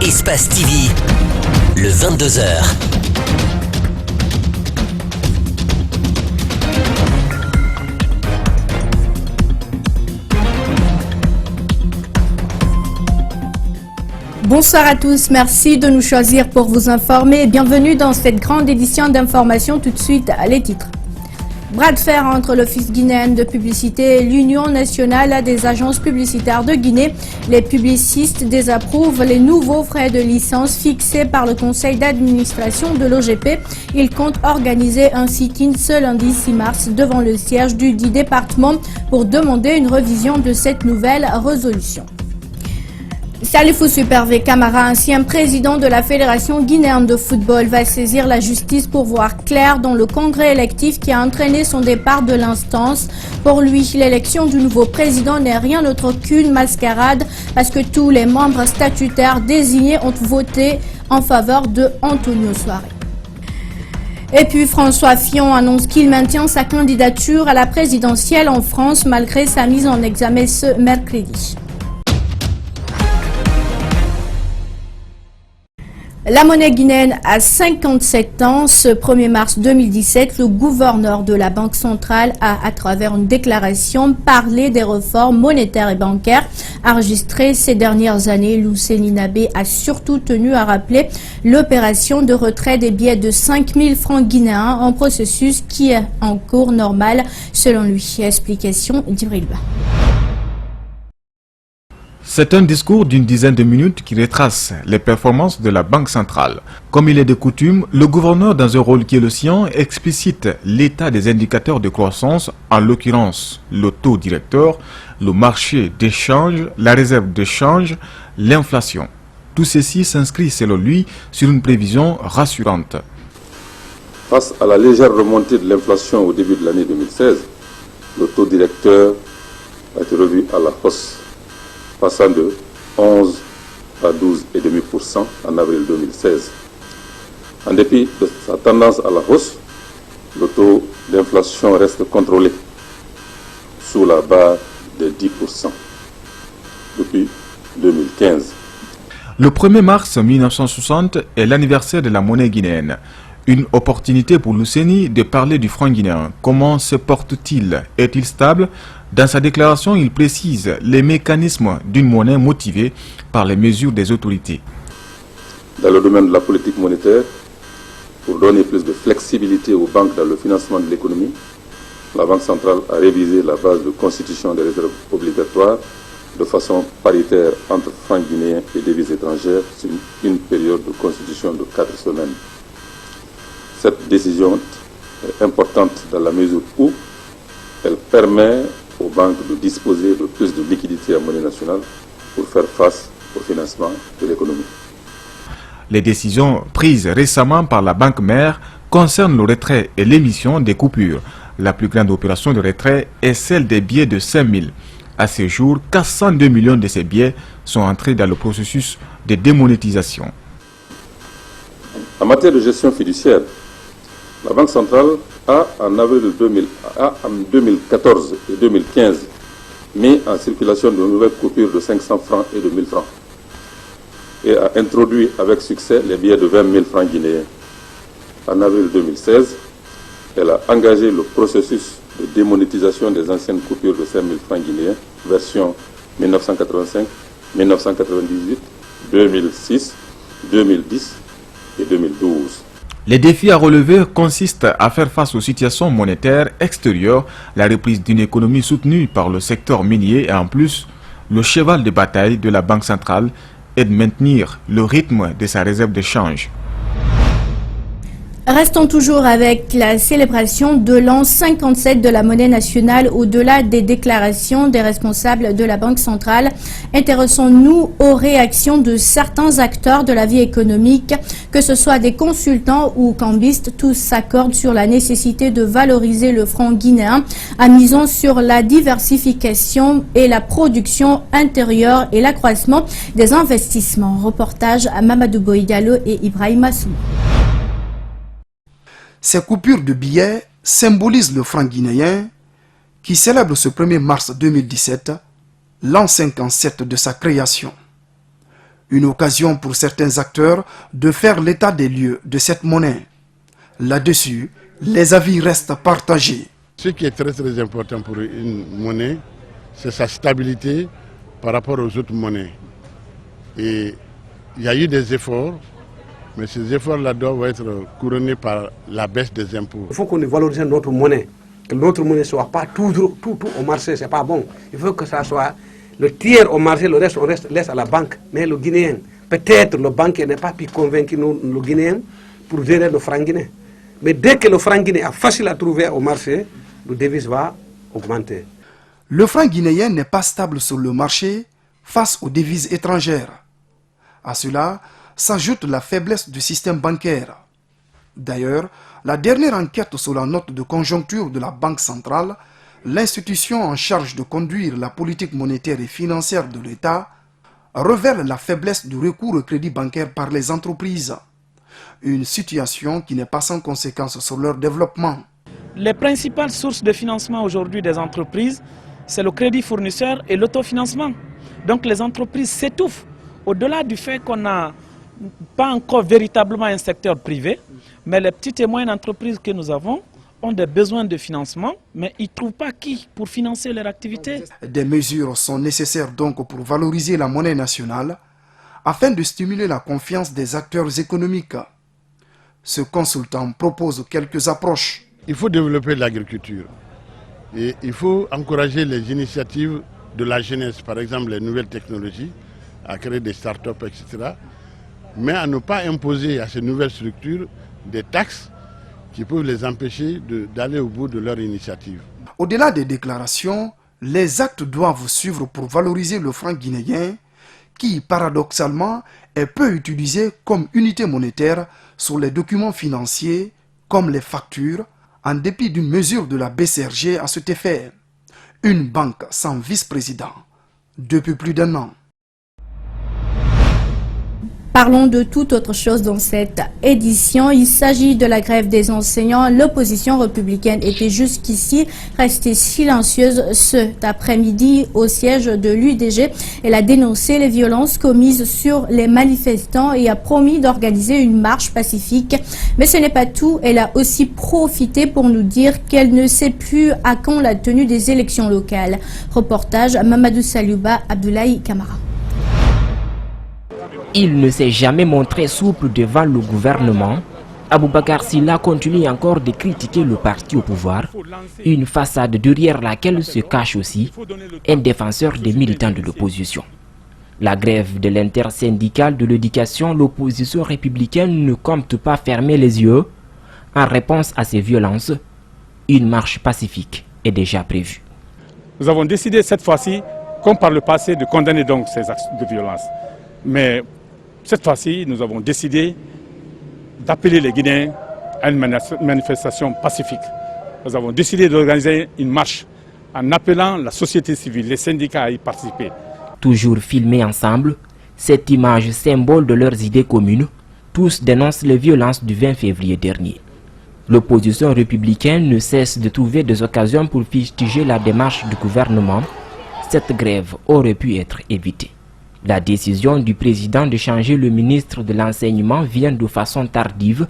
Espace TV, le 22h. Bonsoir à tous, merci de nous choisir pour vous informer. Bienvenue dans cette grande édition d'information. Tout de suite, les titres. Bras de fer entre l'Office guinéen de publicité et l'Union nationale des agences publicitaires de Guinée. Les publicistes désapprouvent les nouveaux frais de licence fixés par le conseil d'administration de l'OGP. Ils comptent organiser un sit-in ce lundi 6 mars devant le siège du dit département pour demander une révision de cette nouvelle résolution. Salifou Supervé Camara, ancien président de la Fédération guinéenne de football, va saisir la justice pour voir clair dans le congrès électif qui a entraîné son départ de l'instance. Pour lui, l'élection du nouveau président n'est rien d'autre qu'une mascarade parce que tous les membres statutaires désignés ont voté en faveur de Antonio Soare. Et puis François Fillon annonce qu'il maintient sa candidature à la présidentielle en France malgré sa mise en examen ce mercredi. La monnaie guinéenne a 57 ans. Ce 1er mars 2017, le gouverneur de la Banque centrale a, à travers une déclaration, parlé des réformes monétaires et bancaires enregistrées ces dernières années. Luceni Nabé a surtout tenu à rappeler l'opération de retrait des billets de 5 000 francs guinéens, un processus qui est en cours normal selon lui. Explication d'Ibrilba. C'est un discours d'une dizaine de minutes qui retrace les performances de la Banque centrale. Comme il est de coutume, le gouverneur, dans un rôle qui est le sien, explicite l'état des indicateurs de croissance, en l'occurrence le taux directeur, le marché d'échange, la réserve de change, l'inflation. Tout ceci s'inscrit selon lui sur une prévision rassurante. Face à la légère remontée de l'inflation au début de l'année 2016, le taux directeur a été revu à la hausse, passant de 11 à 12,5% en avril 2016. En dépit de sa tendance à la hausse, le taux d'inflation reste contrôlé sous la barre de 10% depuis 2015. Le 1er mars 1960 est l'anniversaire de la monnaie guinéenne. Une opportunité pour Luceni de parler du franc guinéen. Comment se porte-t-il? Est-il stable? Dans sa déclaration, il précise les mécanismes d'une monnaie motivée par les mesures des autorités. Dans le domaine de la politique monétaire, pour donner plus de flexibilité aux banques dans le financement de l'économie, la Banque centrale a révisé la base de constitution des réserves obligatoires de façon paritaire entre francs guinéens et devises étrangères sur une période de constitution de 4 semaines. Cette décision est importante dans la mesure où elle permet aux banques de disposer de plus de liquidités en monnaie nationale pour faire face au financement de l'économie. Les décisions prises récemment par la banque mère concernent le retrait et l'émission des coupures. La plus grande opération de retrait est celle des billets de 5 000. À ce jour, 402 millions de ces billets sont entrés dans le processus de démonétisation. En matière de gestion fiduciaire, la Banque centrale a, en avril 2014 et 2015, mis en circulation de nouvelles coupures de 500 francs et de 1000 francs et a introduit avec succès les billets de 20 000 francs guinéens. En avril 2016, elle a engagé le processus de démonétisation des anciennes coupures de 5 000 francs guinéens, version 1985, 1998, 2006, 2010 et 2012. Les défis à relever consistent à faire face aux situations monétaires extérieures, la reprise d'une économie soutenue par le secteur minier et en plus, le cheval de bataille de la Banque centrale est de maintenir le rythme de sa réserve de change. Restons toujours avec la célébration de l'an 57 de la monnaie nationale au-delà des déclarations des responsables de la Banque centrale. Intéressons-nous aux réactions de certains acteurs de la vie économique, que ce soit des consultants ou cambistes, tous s'accordent sur la nécessité de valoriser le franc guinéen en misant sur la diversification et la production intérieure et l'accroissement des investissements. Reportage à Mamadou Boïdialo et Ibrahima Soumou. Ces coupures de billets symbolisent le franc guinéen qui célèbre ce 1er mars 2017 l'an 57 de sa création. Une occasion pour certains acteurs de faire l'état des lieux de cette monnaie. Là-dessus, les avis restent partagés. Ce qui est très important pour une monnaie, c'est sa stabilité par rapport aux autres monnaies. Et il y a eu des efforts, mais ces efforts-là doivent être couronnés par la baisse des impôts. Il faut qu'on valorise notre monnaie, que notre monnaie ne soit pas tout au marché, c'est pas bon. Il faut que ça soit le tiers au marché, le reste on laisse à la banque. Mais le Guinéen, peut-être le banquier n'est pas plus convaincu le Guinéen pour gérer le franc guinéen. Mais dès que le franc guinéen est facile à trouver au marché, le devise va augmenter. Le franc guinéen n'est pas stable sur le marché face aux devises étrangères. À cela s'ajoute la faiblesse du système bancaire. D'ailleurs, la dernière enquête sur la note de conjoncture de la Banque centrale, l'institution en charge de conduire la politique monétaire et financière de l'État, révèle la faiblesse du recours au crédit bancaire par les entreprises. Une situation qui n'est pas sans conséquence sur leur développement. Les principales sources de financement aujourd'hui des entreprises, c'est le crédit fournisseur et l'autofinancement. Donc les entreprises s'étouffent. Au-delà du fait qu'on n'a pas encore véritablement un secteur privé, mais les petites et moyennes entreprises que nous avons ont des besoins de financement, mais ils ne trouvent pas qui pour financer leur activité. Des mesures sont nécessaires donc pour valoriser la monnaie nationale afin de stimuler la confiance des acteurs économiques. Ce consultant propose quelques approches. Il faut développer l'agriculture et il faut encourager les initiatives de la jeunesse, par exemple les nouvelles technologies, à créer des start-up, etc. Mais à ne pas imposer à ces nouvelles structures des taxes qui peuvent les empêcher d'aller au bout de leur initiative. Au-delà des déclarations, les actes doivent suivre pour valoriser le franc guinéen qui, paradoxalement, est peu utilisé comme unité monétaire sur les documents financiers comme les factures, en dépit d'une mesure de la BCRG à cet effet. Une banque sans vice-président depuis plus d'1 an. Parlons de toute autre chose dans cette édition. Il s'agit de la grève des enseignants. L'opposition républicaine était jusqu'ici restée silencieuse cet après-midi au siège de l'UDG. Elle a dénoncé les violences commises sur les manifestants et a promis d'organiser une marche pacifique. Mais ce n'est pas tout. Elle a aussi profité pour nous dire qu'elle ne sait plus à quand la tenue des élections locales. Reportage Mamadou Saliouba, Abdoulaye Kamara. Il ne s'est jamais montré souple devant le gouvernement. Aboubakar Silla continue encore de critiquer le parti au pouvoir, une façade derrière laquelle se cache aussi un défenseur des militants de l'opposition. La grève de l'intersyndicale de l'éducation, l'opposition républicaine ne compte pas fermer les yeux. En réponse à ces violences, une marche pacifique est déjà prévue. Nous avons décidé cette fois-ci, comme par le passé, de condamner donc ces actes de violence. Mais cette fois-ci, nous avons décidé d'appeler les Guinéens à une manifestation pacifique. Nous avons décidé d'organiser une marche en appelant la société civile, les syndicats à y participer. Toujours filmés ensemble, cette image symbole de leurs idées communes, tous dénoncent les violences du 20 février dernier. L'opposition républicaine ne cesse de trouver des occasions pour fustiger la démarche du gouvernement. Cette grève aurait pu être évitée. La décision du président de changer le ministre de l'enseignement vient de façon tardive.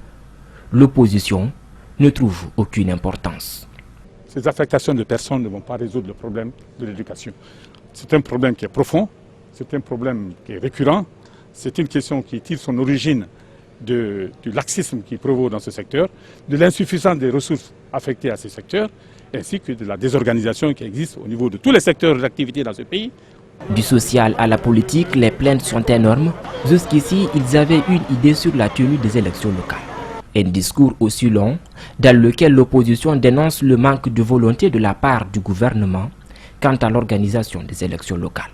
L'opposition ne trouve aucune importance. Ces affectations de personnes ne vont pas résoudre le problème de l'éducation. C'est un problème qui est profond, c'est un problème qui est récurrent, c'est une question qui tire son origine du laxisme qui prévaut dans ce secteur, de l'insuffisance des ressources affectées à ces secteurs, ainsi que de la désorganisation qui existe au niveau de tous les secteurs d'activité dans ce pays. Du social à la politique, les plaintes sont énormes. Jusqu'ici, ils avaient une idée sur la tenue des élections locales. Un discours aussi long, dans lequel l'opposition dénonce le manque de volonté de la part du gouvernement quant à l'organisation des élections locales.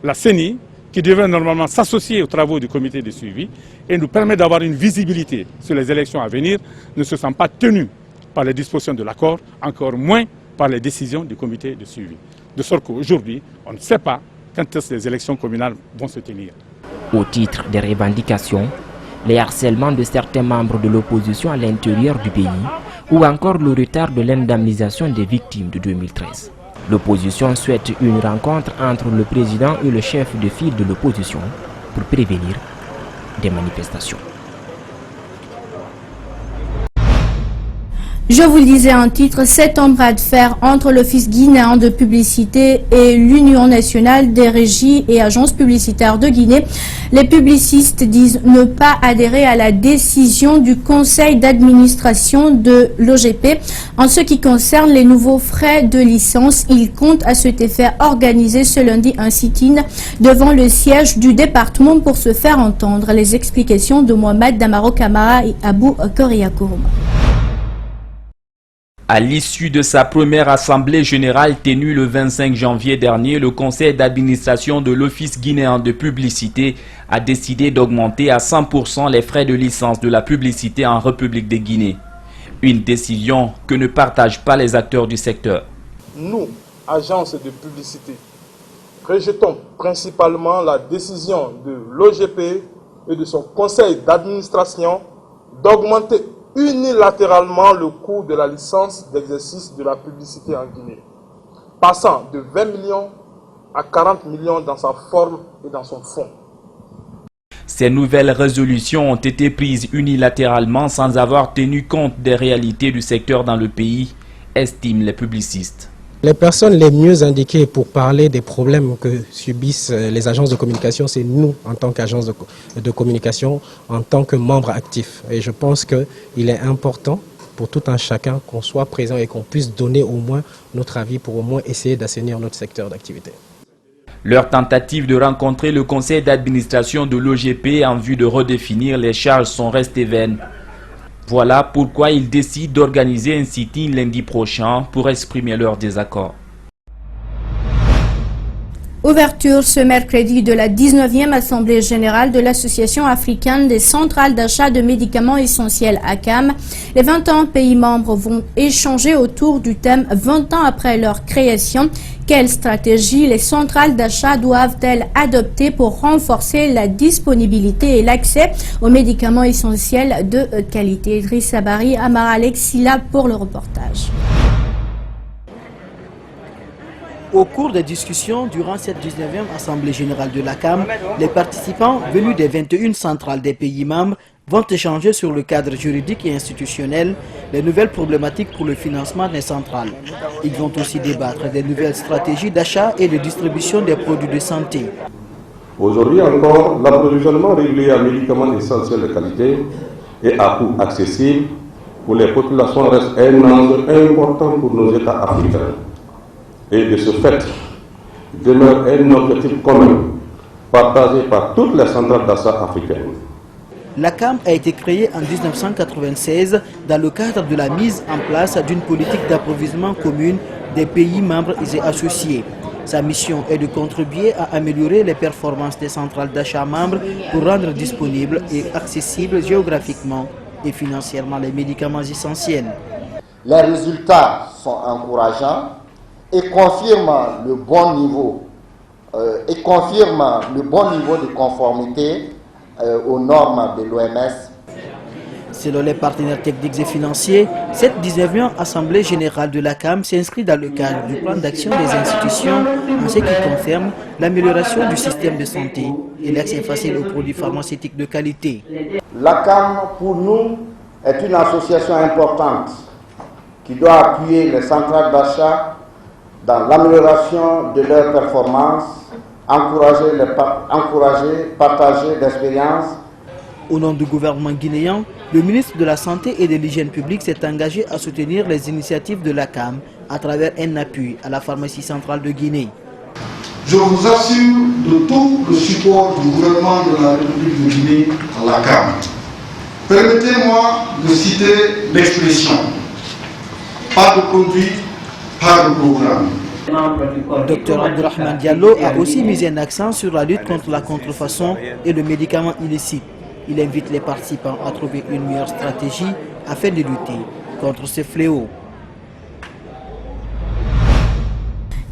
La CENI, qui devrait normalement s'associer aux travaux du comité de suivi et nous permet d'avoir une visibilité sur les élections à venir, ne se sent pas tenue par les dispositions de l'accord, encore moins par les décisions du comité de suivi. De sorte qu'aujourd'hui, on ne sait pas quand est-ce que les élections communales vont se tenir. Au titre des revendications, les harcèlements de certains membres de l'opposition à l'intérieur du pays ou encore le retard de l'indemnisation des victimes de 2013. L'opposition souhaite une rencontre entre le président et le chef de file de l'opposition pour prévenir des manifestations. Je vous le disais en titre, c'est un bras de fer entre l'Office guinéen de publicité et l'Union nationale des régies et agences publicitaires de Guinée. Les publicistes disent ne pas adhérer à la décision du conseil d'administration de l'OGP. En ce qui concerne les nouveaux frais de licence, ils comptent à cet effet organiser ce lundi un sit-in devant le siège du département pour se faire entendre. Les explications de Mohamed Damaro Kamara et Abou Koriakourouma. À l'issue de sa première assemblée générale tenue le 25 janvier dernier, le conseil d'administration de l'Office guinéen de publicité a décidé d'augmenter à 100% les frais de licence de la publicité en République de Guinée. Une décision que ne partagent pas les acteurs du secteur. Nous, agences de publicité, rejetons principalement la décision de l'OGP et de son conseil d'administration d'augmenter unilatéralement le coût de la licence d'exercice de la publicité en Guinée, passant de 20 millions à 40 millions dans sa forme et dans son fond. Ces nouvelles résolutions ont été prises unilatéralement sans avoir tenu compte des réalités du secteur dans le pays, estiment les publicistes. Les personnes les mieux indiquées pour parler des problèmes que subissent les agences de communication, c'est nous en tant qu'agence de communication, en tant que membres actifs. Et je pense qu'il est important pour tout un chacun qu'on soit présent et qu'on puisse donner au moins notre avis pour au moins essayer d'assainir notre secteur d'activité. Leur tentative de rencontrer le conseil d'administration de l'OGP en vue de redéfinir les charges sont restées vaines. Voilà pourquoi ils décident d'organiser un sit-in lundi prochain pour exprimer leur désaccord. Ouverture ce mercredi de la 19e Assemblée générale de l'Association africaine des centrales d'achat de médicaments essentiels ACAM. Les 21 pays membres vont échanger autour du thème 20 ans après leur création. Quelle stratégie les centrales d'achat doivent-elles adopter pour renforcer la disponibilité et l'accès aux médicaments essentiels de qualité? Idriss Sabari, Amara Alexila pour le reportage. Au cours des discussions durant cette 19e Assemblée générale de l'ACAM, les participants venus des 21 centrales des pays membres vont échanger sur le cadre juridique et institutionnel, les nouvelles problématiques pour le financement des centrales. Ils vont aussi débattre des nouvelles stratégies d'achat et de distribution des produits de santé. Aujourd'hui encore, l'approvisionnement régulier en médicaments essentiels de qualité et à coût accessible pour les populations reste un enjeu important pour nos États africains. Et de ce fait, demeure un objectif commun, partagé par toutes les centrales d'achat africaines. L'ACAM a été créée en 1996 dans le cadre de la mise en place d'une politique d'approvisionnement commune des pays membres et associés. Sa mission est de contribuer à améliorer les performances des centrales d'achat membres pour rendre disponibles et accessibles géographiquement et financièrement les médicaments essentiels. Les résultats sont encourageants et confirment le bon niveau de conformité aux normes de l'OMS. Selon les partenaires techniques et financiers, cette 19e Assemblée générale de l'ACAM s'inscrit dans le cadre du plan d'action des institutions en ce qui concerne l'amélioration du système de santé et l'accès facile aux produits pharmaceutiques de qualité. L'ACAM, pour nous, est une association importante qui doit appuyer les centrales d'achat dans l'amélioration de leurs performances, encourager, partager d'expériences. Au nom du gouvernement guinéen, le ministre de la Santé et de l'Hygiène publique s'est engagé à soutenir les initiatives de l'ACAM à travers un appui à la pharmacie centrale de Guinée. Je vous assure de tout le support du gouvernement de la République de Guinée à l'ACAM. Permettez-moi de citer l'expression « pas de produit, pas de programme ». Dr Abdourahmane Diallo a aussi mis un accent sur la lutte contre la contrefaçon et le médicament illicite. Il invite les participants à trouver une meilleure stratégie afin de lutter contre ce fléau.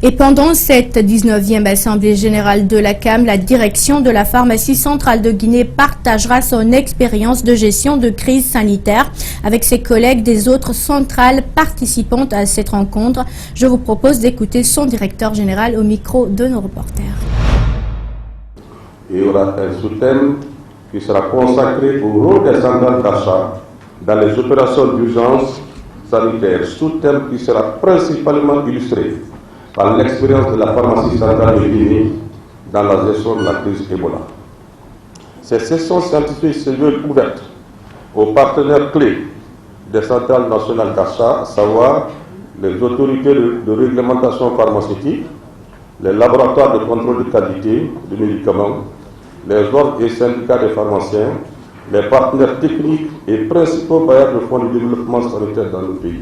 Et pendant cette 19e Assemblée générale de l'ACAM, la direction de la pharmacie centrale de Guinée partagera son expérience de gestion de crise sanitaire avec ses collègues des autres centrales participantes à cette rencontre. Je vous propose d'écouter son directeur général au micro de nos reporters. il y aura un sous-thème qui sera consacré au rôle des centrales d'achat dans les opérations d'urgence sanitaire, sous-thème qui sera principalement illustré par l'expérience de la pharmacie centrale de Guinée dans la gestion de la crise Ebola. Ces sessions scientifiques se veulent ouvertes aux partenaires clés des centrales nationales d'achat, à savoir les autorités de réglementation pharmaceutique, les laboratoires de contrôle de qualité des médicaments, les ordres et syndicats des pharmaciens, les partenaires techniques et principaux bailleurs de fonds de développement sanitaire dans le pays.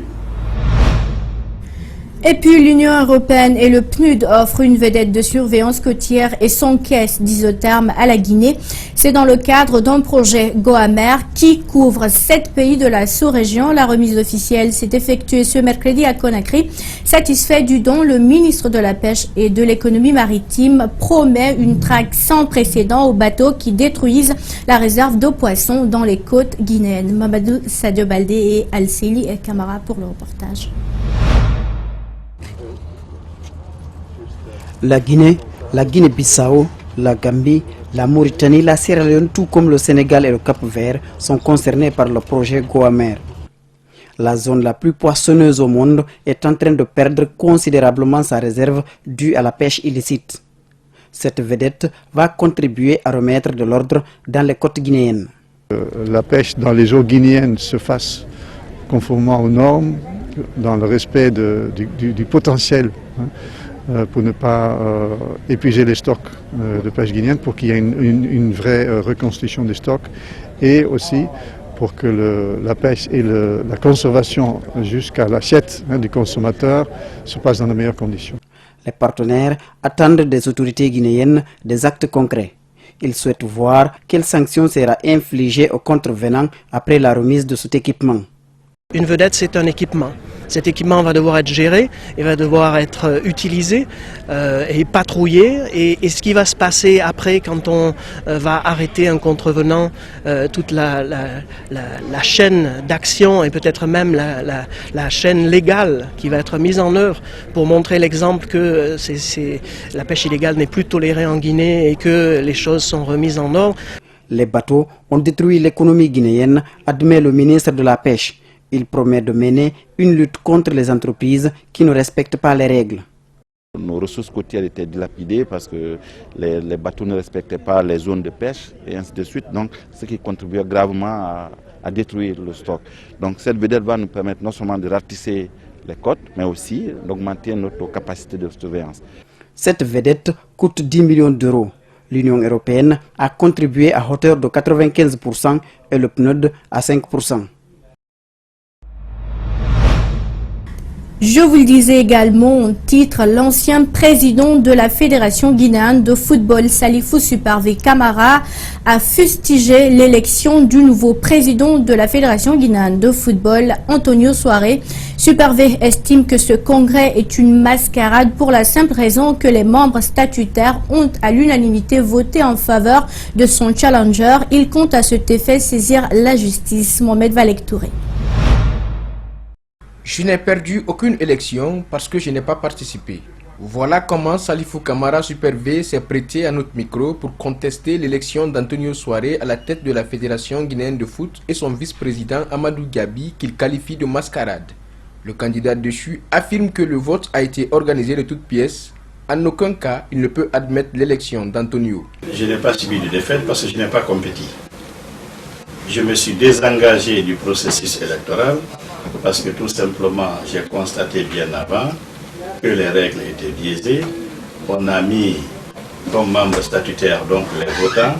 Et puis l'Union européenne et le PNUD offrent une vedette de surveillance côtière et son caisse d'isotherme à la Guinée. C'est dans le cadre d'un projet GoAmer qui couvre 7 pays de la sous-région. La remise officielle s'est effectuée ce mercredi à Conakry. Satisfait du don, le ministre de la Pêche et de l'économie maritime promet une traque sans précédent aux bateaux qui détruisent la réserve de poissons dans les côtes guinéennes. Mamadou Sadio Baldé et Al-Seli et Camara pour le reportage. La Guinée-Bissau, la Gambie, la Mauritanie, la Sierra Leone, tout comme le Sénégal et le Cap-Vert, sont concernés par le projet GoAmer. La zone la plus poissonneuse au monde est en train de perdre considérablement sa réserve due à la pêche illicite. Cette vedette va contribuer à remettre de l'ordre dans les côtes guinéennes. La pêche dans les eaux guinéennes se fasse conformément aux normes, dans le respect du potentiel. Pour ne pas épuiser les stocks de pêche guinéenne, pour qu'il y ait une vraie reconstitution des stocks, et aussi pour que la pêche et la conservation jusqu'à l'assiette du consommateur se passent dans de meilleures conditions. Les partenaires attendent des autorités guinéennes des actes concrets. Ils souhaitent voir quelles sanctions seront infligées aux contrevenants après la remise de cet équipement. Une vedette, c'est un équipement. Cet équipement va devoir être géré, il va devoir être utilisé et patrouillé. Et ce qui va se passer après, quand on va arrêter un contrevenant, toute la chaîne d'action et peut-être même la chaîne légale qui va être mise en œuvre pour montrer l'exemple que la pêche illégale n'est plus tolérée en Guinée et que les choses sont remises en ordre. Les bateaux ont détruit l'économie guinéenne, admet le ministre de la Pêche. Il promet de mener une lutte contre les entreprises qui ne respectent pas les règles. Nos ressources côtières étaient dilapidées parce que les bateaux ne respectaient pas les zones de pêche et ainsi de suite. Donc, ce qui contribuait gravement à détruire le stock. Donc, cette vedette va nous permettre non seulement de ratisser les côtes, mais aussi d'augmenter notre capacité de surveillance. Cette vedette coûte 10 millions d'euros. L'Union européenne a contribué à hauteur de 95% et le PNUD à 5%. Je vous le disais également, on titre l'ancien président de la Fédération guinéenne de football, Salifou Supervé Camara, a fustigé l'élection du nouveau président de la Fédération guinéenne de football, Antonio Soare. Supervé estime que ce congrès est une mascarade pour la simple raison que les membres statutaires ont à l'unanimité voté en faveur de son challenger. Il compte à cet effet saisir la justice. Mohamed Valek Touré. Je n'ai perdu aucune élection parce que je n'ai pas participé. Voilà comment Salifou Camara Supervé s'est prêté à notre micro pour contester l'élection d'Antonio Soare à la tête de la Fédération guinéenne de foot et son vice-président Amadou Gabi qu'il qualifie de mascarade. Le candidat déchu affirme que le vote a été organisé de toutes pièces. En aucun cas, il ne peut admettre l'élection d'Antonio. Je n'ai pas subi de défaite parce que je n'ai pas compétit. Je me suis désengagé du processus électoral parce que tout simplement j'ai constaté bien avant que les règles étaient biaisées. On a mis comme membres statutaires donc les votants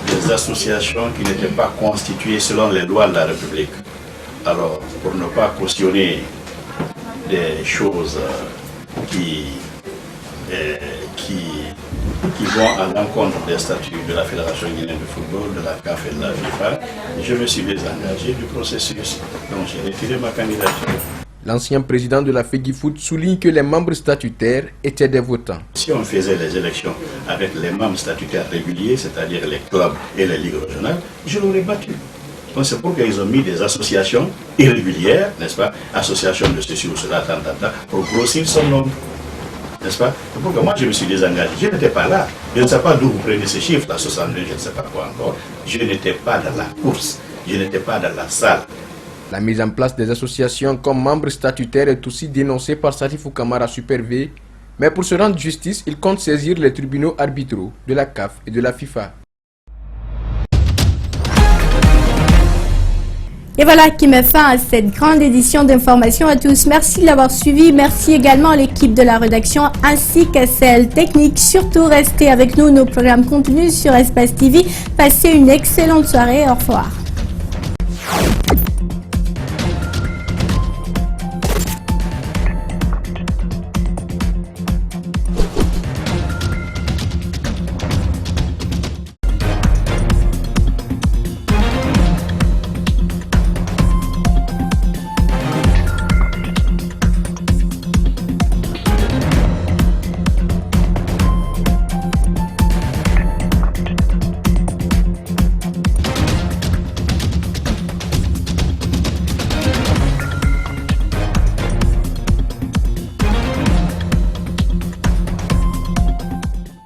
des associations qui n'étaient pas constituées selon les lois de la République. Alors pour ne pas cautionner des choses qui vont à l'encontre des statuts de la Fédération guinéenne de football, de la CAF et de la FIFA, je me suis désengagé du processus. Donc j'ai retiré ma candidature. L'ancien président de la FEGIFOOT souligne que les membres statutaires étaient des votants. Si on faisait les élections avec les membres statutaires réguliers, c'est-à-dire les clubs et les ligues régionales, je l'aurais battu. Donc c'est pourquoi ils ont mis des associations irrégulières, n'est-ce pas, associations de ceci ou cela, pour grossir son nombre. N'est-ce pas? Pourquoi moi je me suis désengagé? Je n'étais pas là. Je ne sais pas d'où vous prenez ces chiffres, là, 62, je ne sais pas quoi encore. Je n'étais pas dans la course. Je n'étais pas dans la salle. La mise en place des associations comme membres statutaires est aussi dénoncée par Salifou Kamara Super V. Mais pour se rendre justice, il compte saisir les tribunaux arbitraux de la CAF et de la FIFA. Et voilà qui met fin à cette grande édition d'information à tous. Merci de l'avoir suivi. Merci également à l'équipe de la rédaction ainsi qu'à celle technique. Surtout, restez avec nous. Nos programmes continuent sur Espace TV. Passez une excellente soirée. Au revoir.